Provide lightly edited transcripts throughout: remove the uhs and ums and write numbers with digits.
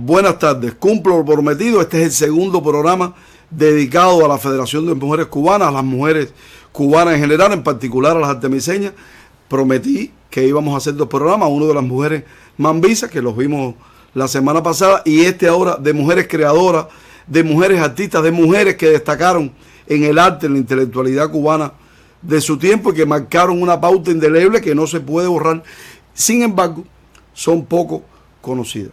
Buenas tardes, cumplo lo prometido. Este es el segundo programa dedicado a la Federación de Mujeres Cubanas, a las mujeres cubanas en general, en particular a las artemiseñas. Prometí que íbamos a hacer dos programas, uno de las mujeres mambisas, que los vimos la semana pasada, y este ahora de mujeres creadoras, de mujeres artistas, de mujeres que destacaron en el arte, en la intelectualidad cubana de su tiempo y que marcaron una pauta indeleble que no se puede borrar. Sin embargo, son poco conocidas.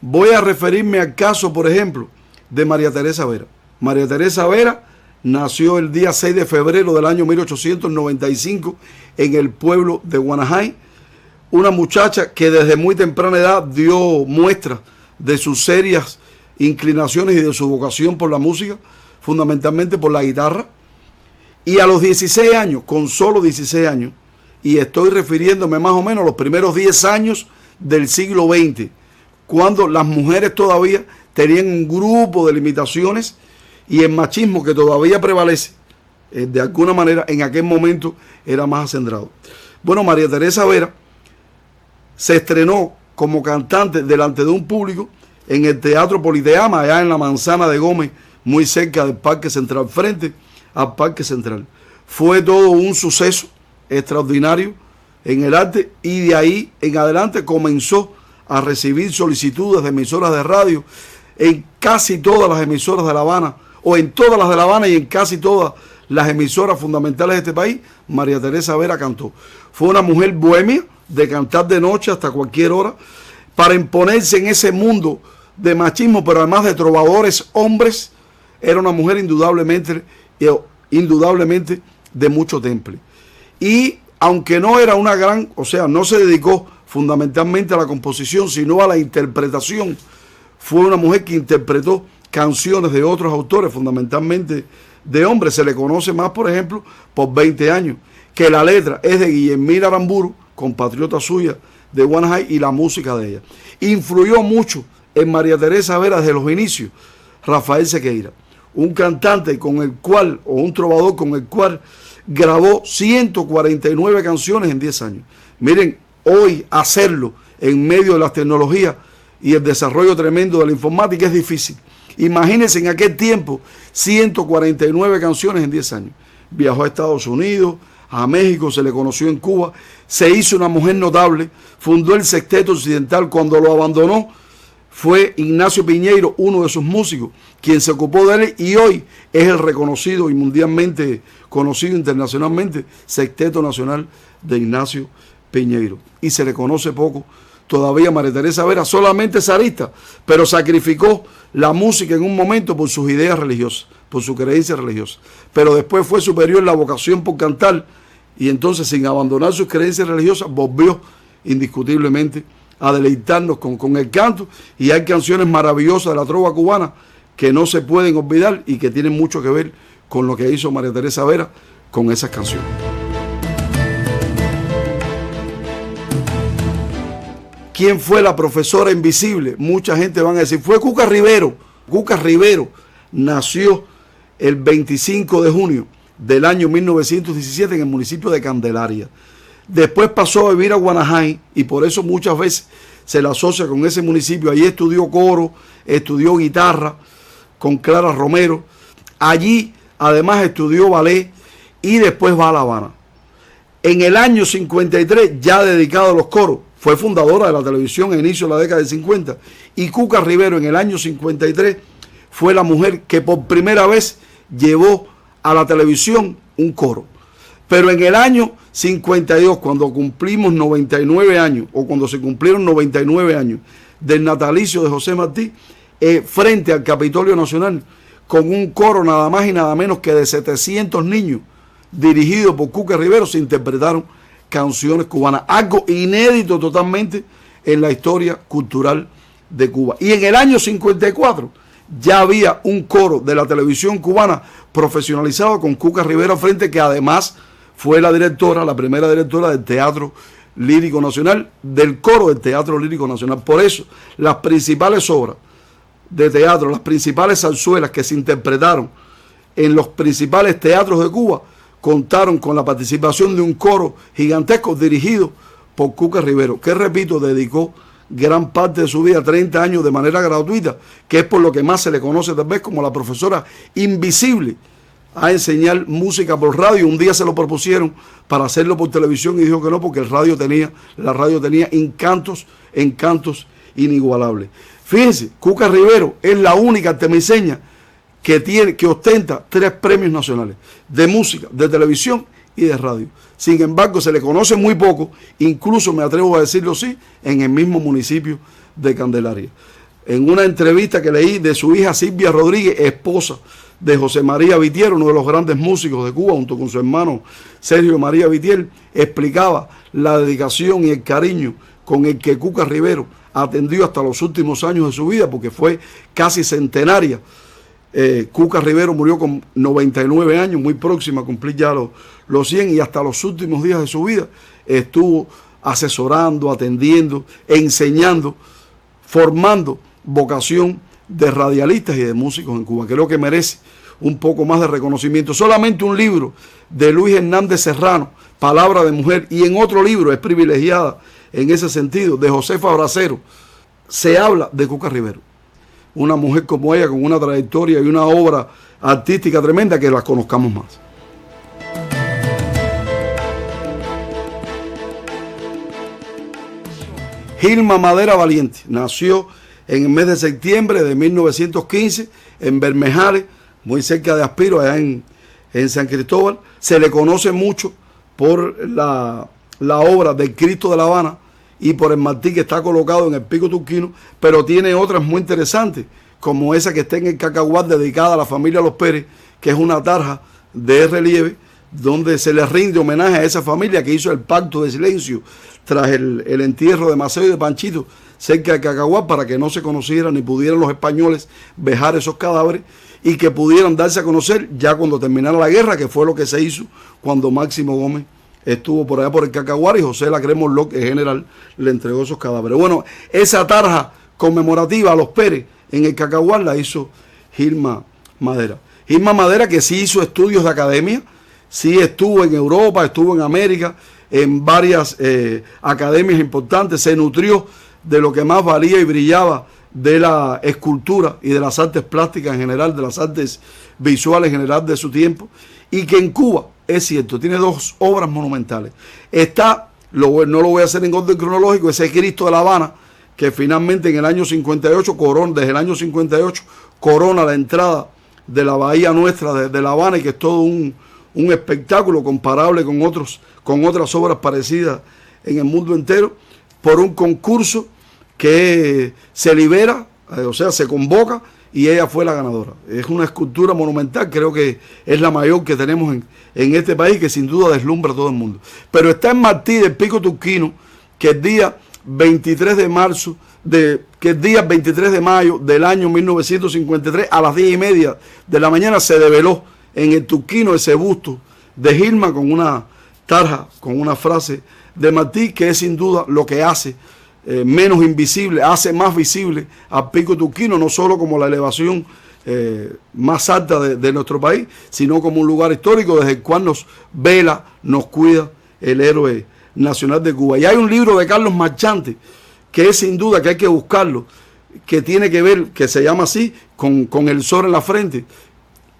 Voy a referirme al caso, por ejemplo, de María Teresa Vera. María Teresa Vera nació el día 6 de febrero del año 1895 en el pueblo de Guanajay, una muchacha que desde muy temprana edad dio muestras de sus serias inclinaciones y de su vocación por la música, fundamentalmente por la guitarra. Y a los 16 años, con solo 16 años, y estoy refiriéndome más o menos a los primeros 10 años del siglo XX, cuando las mujeres todavía tenían un grupo de limitaciones y el machismo que todavía prevalece, de alguna manera, en aquel momento era más acendrado. Bueno, María Teresa Vera se estrenó como cantante delante de un público en el Teatro Politeama, allá en la Manzana de Gómez, muy cerca del Parque Central, frente al Parque Central. Fue todo un suceso extraordinario en el arte y de ahí en adelante comenzó a recibir solicitudes de emisoras de radio en casi todas las emisoras de La Habana, o en todas las de La Habana y en casi todas las emisoras fundamentales de este país. María Teresa Vera cantó. Fue una mujer bohemia, de cantar de noche hasta cualquier hora, para imponerse en ese mundo de machismo, pero además de trovadores hombres. Era una mujer indudablemente de mucho temple. Y aunque no era una gran, o sea, no se dedicó fundamentalmente a la composición, sino a la interpretación, fue una mujer que interpretó canciones de otros autores, fundamentalmente de hombres. Se le conoce más, por ejemplo, por 20 años, que la letra es de Guillermina Aramburu, compatriota suya de Guanajay, y la música de ella. Influyó mucho en María Teresa Vera desde los inicios Rafael Sequeira, un cantante con el cual, o un trovador con el cual grabó 149 canciones en 10 años. Miren, hoy hacerlo en medio de las tecnologías y el desarrollo tremendo de la informática es difícil. Imagínense en aquel tiempo 149 canciones en 10 años. Viajó a Estados Unidos, a México, se le conoció en Cuba, se hizo una mujer notable, fundó el Sexteto Occidental. Cuando lo abandonó fue Ignacio Piñeiro, uno de sus músicos, quien se ocupó de él, y hoy es el reconocido y mundialmente conocido internacionalmente Sexteto Nacional de Ignacio Piñeiro. Y se le conoce poco todavía a María Teresa Vera, solamente zarista, pero sacrificó la música en un momento por sus ideas religiosas, por su creencia religiosa. Pero después fue superior la vocación por cantar, y entonces, sin abandonar sus creencias religiosas, volvió indiscutiblemente a deleitarnos con el canto. Y hay canciones maravillosas de la trova cubana que no se pueden olvidar y que tienen mucho que ver con lo que hizo María Teresa Vera con esas canciones. ¿Quién fue la profesora invisible? Mucha gente van a decir, fue Cuca Rivero. Cuca Rivero nació el 25 de junio del año 1917 en el municipio de Candelaria. Después pasó a vivir a Guanajay y por eso muchas veces se la asocia con ese municipio. Allí estudió coro, estudió guitarra con Clara Romero. Allí además estudió ballet y después va a La Habana. En el año 53, ya dedicado a los coros, fue fundadora de la televisión a inicio de la década del 50. Y Cuca Rivero en el año 53 fue la mujer que por primera vez llevó a la televisión un coro. Pero en el año 52, cuando cumplimos 99 años, o cuando se cumplieron 99 años del natalicio de José Martí, frente al Capitolio Nacional, con un coro nada más y nada menos que de 700 niños, dirigido por Cuca Rivero, se interpretaron canciones cubanas, algo inédito totalmente en la historia cultural de Cuba. Y en el año 54 ya había un coro de la televisión cubana profesionalizado con Cuca Rivero al frente, que además fue la directora, la primera directora del Teatro Lírico Nacional, del coro del Teatro Lírico Nacional. Por eso, las principales obras de teatro, las principales zarzuelas que se interpretaron en los principales teatros de Cuba, contaron con la participación de un coro gigantesco dirigido por Cuca Rivero, que, repito, dedicó gran parte de su vida, 30 años, de manera gratuita, que es por lo que más se le conoce tal vez como la profesora invisible a enseñar música por radio. Un día se lo propusieron para hacerlo por televisión y dijo que no, porque la radio tenía encantos inigualables. Fíjense, Cuca Rivero es la única artemiseña que ostenta 3 premios nacionales de música, de televisión y de radio. Sin embargo, se le conoce muy poco, incluso me atrevo a decirlo así, en el mismo municipio de Candelaria. En una entrevista que leí de su hija Silvia Rodríguez, esposa de José María Vitier, uno de los grandes músicos de Cuba, junto con su hermano Sergio María Vitier, explicaba la dedicación y el cariño con el que Cuca Rivero atendió hasta los últimos años de su vida, porque fue casi centenaria. Cuca Rivero murió con 99 años, muy próxima a cumplir ya los 100, y hasta los últimos días de su vida estuvo asesorando, atendiendo, enseñando, formando vocación de radialistas y de músicos en Cuba. Creo que merece un poco más de reconocimiento. Solamente un libro de Luis Hernández Serrano, Palabra de Mujer, y en otro libro, es privilegiada en ese sentido, de Josefa Bracero, se habla de Cuca Rivero. Una mujer como ella, con una trayectoria y una obra artística tremenda, que la conozcamos más. Gilma Madera Valiente nació en el mes de septiembre de 1915 en Bermejales, muy cerca de Aspiro, allá en San Cristóbal. Se le conoce mucho por la obra del Cristo de La Habana y por el Martí que está colocado en el Pico Turquino, pero tiene otras muy interesantes, como esa que está en el Cacahuat, dedicada a la familia Los Pérez, que es una tarja de relieve donde se le rinde homenaje a esa familia que hizo el pacto de silencio tras el entierro de Maceo y de Panchito cerca de Cacahuat, para que no se conocieran ni pudieran los españoles vejar esos cadáveres y que pudieran darse a conocer ya cuando terminara la guerra, que fue lo que se hizo cuando Máximo Gómez estuvo por allá por el Cacahuat y José Lacremos Locke, el general, le entregó esos cadáveres. Bueno, esa tarja conmemorativa a Los Pérez en el Cacahuat la hizo Gilma Madera. Gilma Madera, que sí hizo estudios de academia, sí estuvo en Europa, estuvo en América, en varias academias importantes, se nutrió de lo que más valía y brillaba de la escultura y de las artes plásticas en general, de las artes visuales en general de su tiempo, y que en Cuba, es cierto, tiene 2 obras monumentales. Está, no lo voy a hacer en orden cronológico, ese Cristo de La Habana, que finalmente en el año 58, desde el año 58, corona la entrada de la bahía nuestra de La Habana, y que es todo un espectáculo comparable con otras obras parecidas en el mundo entero, por un concurso que se libera, o sea, se convoca, y ella fue la ganadora. Es una escultura monumental, creo que es la mayor que tenemos en este país, que sin duda deslumbra a todo el mundo. Pero está en Martí del Pico Turquino, que el día 23 de marzo, que el día 23 de mayo del año 1953, a las 10:30 de la mañana, se develó en el Turquino ese busto de Gilma con una tarja, con una frase de Martí, que es sin duda lo que hace menos invisible, hace más visible al Pico Turquino, no solo como la elevación más alta de nuestro país, sino como un lugar histórico desde el cual nos vela, nos cuida el héroe nacional de Cuba. Y hay un libro de Carlos Marchante, que es sin duda que hay que buscarlo, que tiene que ver, que se llama así, con el sol en la frente,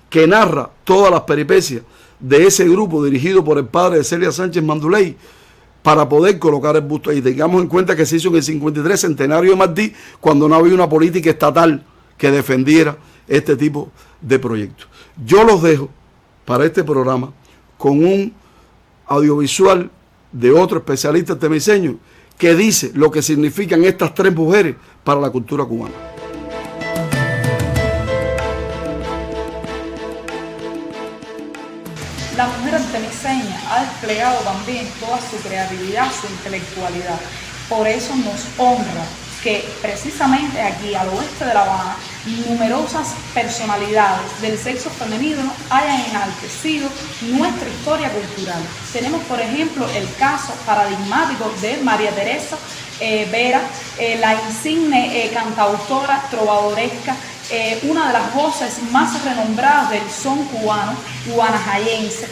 que narra todas las peripecias de ese grupo dirigido por el padre de Celia Sánchez Manduley, para poder colocar el busto ahí. Tengamos en cuenta que se hizo en el 53, centenario de Martí, cuando no había una política estatal que defendiera este tipo de proyectos. Yo los dejo para este programa con un audiovisual de otro especialista artemiseño que dice lo que significan estas 3 mujeres para la cultura cubana. La mujer artemiseña ha desplegado también toda su creatividad, su intelectualidad. Por eso nos honra que precisamente aquí, al oeste de La Habana, numerosas personalidades del sexo femenino hayan enaltecido nuestra historia cultural. Tenemos, por ejemplo, el caso paradigmático de María Teresa Vera, la insigne cantautora trovadoresca, una de las voces más renombradas del son cubano, guanajayense,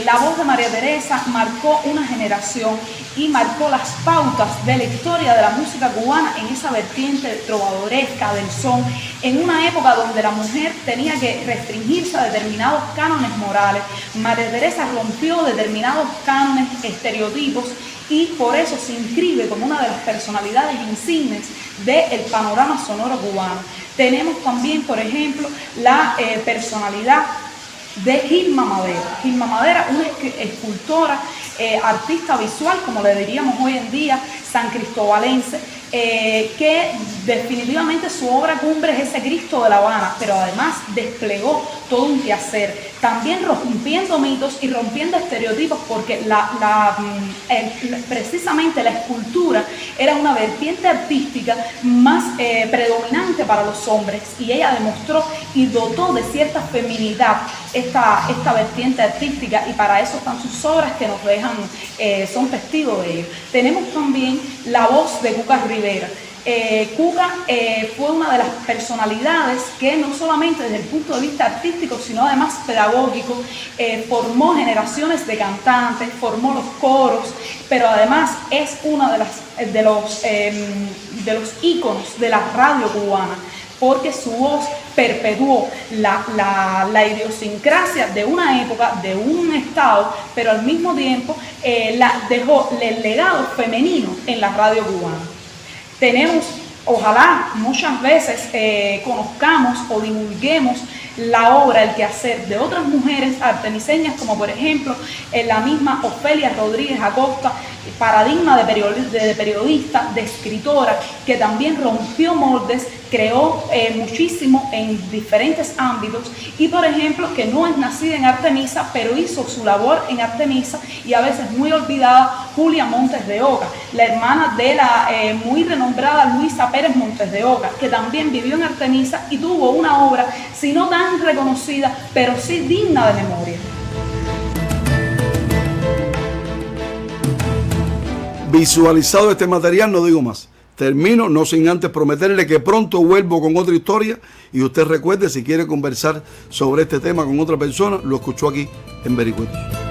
La voz de María Teresa marcó una generación y marcó las pautas de la historia de la música cubana en esa vertiente trovadoresca del son, en una época donde la mujer tenía que restringirse a determinados cánones morales. María Teresa rompió determinados cánones, estereotipos, y por eso se inscribe como una de las personalidades insignes del panorama sonoro cubano. Tenemos también, por ejemplo, la personalidad de Gilma Madera. Gilma Madera, una escultora, artista visual, como le diríamos hoy en día, san cristobalense, que definitivamente su obra cumbre es ese Cristo de La Habana, pero además desplegó todo un quehacer, también rompiendo mitos y rompiendo estereotipos, porque precisamente la escultura era una vertiente artística más predominante para los hombres, y ella demostró y dotó de cierta feminidad esta vertiente artística, y para eso están sus obras que nos dejan, son testigos de ello. Tenemos también la voz de Cuca Rivera. Cuca fue una de las personalidades que no solamente desde el punto de vista artístico, sino además pedagógico, formó generaciones de cantantes, formó los coros, pero además es una de los íconos de la radio cubana, porque su voz perpetuó la idiosincrasia de una época, de un estado, pero al mismo tiempo dejó el legado femenino en la radio cubana. Tenemos, ojalá muchas veces conozcamos o divulguemos la obra, el quehacer de otras mujeres artemiseñas, como por ejemplo la misma Ofelia Rodríguez Acosta, paradigma de periodista, de escritora, que también rompió moldes, creó muchísimo en diferentes ámbitos, y por ejemplo que no es nacida en Artemisa, pero hizo su labor en Artemisa, y a veces muy olvidada, Julia Montes de Oca, la hermana de la muy renombrada Luisa Pérez Montes de Oca, que también vivió en Artemisa y tuvo una obra, si no tan reconocida, pero sí digna de memoria. Visualizado este material, no digo más. Termino, no sin antes prometerle que pronto vuelvo con otra historia, y usted recuerde, si quiere conversar sobre este tema con otra persona, lo escuchó aquí en Vericuetos.